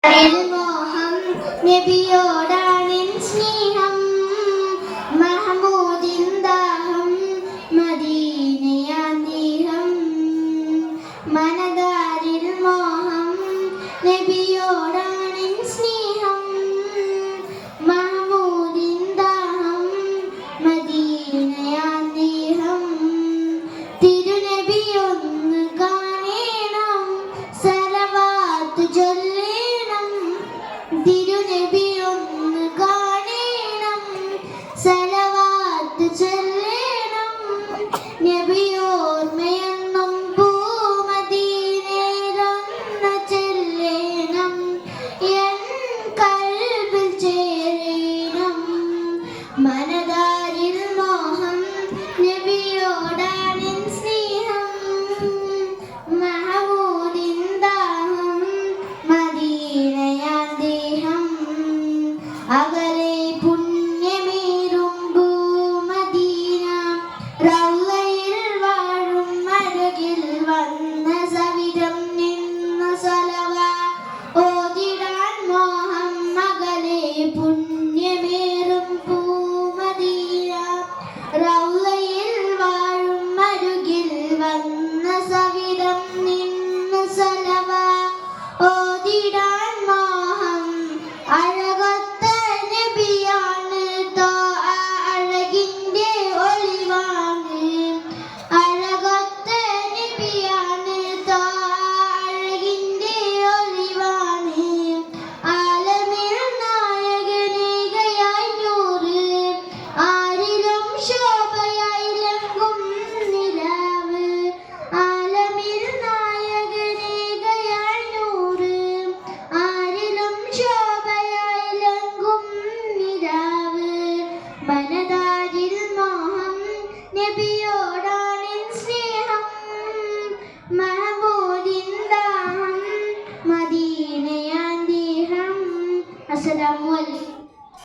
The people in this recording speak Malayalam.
മോഹം നബിയോടാണെൻ സ്നേഹം മഹമൂദിൻ ദാഹം മദീനയാന്തീഹം മനതാരിൽ മോഹം നബിയോടാണെൻ സ്നേഹം മഹമൂദിൻ ദാഹം മദീനയാന്തീഹം തിരുനബിയൊന്ന് കാണേണം സലവാത്ത് ചൊല്ലേണം തിരുനബിയൊന്ന് കാണേണം സലവാത്ത് ചൊല്ലേണം നബിയോർമ്മയെന്നും പൂമദീനയിലൊന്ന് ചൊല്ലേണം എൻ കൽബിൽ ചേരേണം മനതാരിൽ മോഹം നബിയോടാണെൻ സ്നേഹം മഹമൂദിൻ ദാഹം മദീനയാന്തീഹം അകലെ പുണ്യമേറും ഭൂമദീന റൗളയിൽ വാഴും അഴകിൽ വന്ന സവിധം നിന്നു സലവാ ഓതിടാൻ മോഹം അകലെ പുണ്യമേറും ഭൂമദീന റൗളയിൽ വാഴും അരുകിൽ വന്ന സവിധം നിന്നു സലവാ ഓതിടാൻ മോഹം അഴകൊത്ത നബിയാണ് അഴകിന്റെ ഒളിവാണ് അഴകൊത്ത നബിയാണ് അഴകിന്റെ ഒളിവാണ് ആലമിൽ നായകനികയായി നൂറ് ആരിലും ശോഭയായി ലംഘും നിലാവ് ആലമിൽ നായകനികയായി നൂറ് ആരിലും ശോഭയായി ലംഘും നിലാവ് മനതാരിൽ മോഹം നബിയോടാണെൻ സ്നേഹം മഹമൂദിൻ ദാഹം മദീനയാന്തീഹം. അസ്സലാമു അലൈക്കും.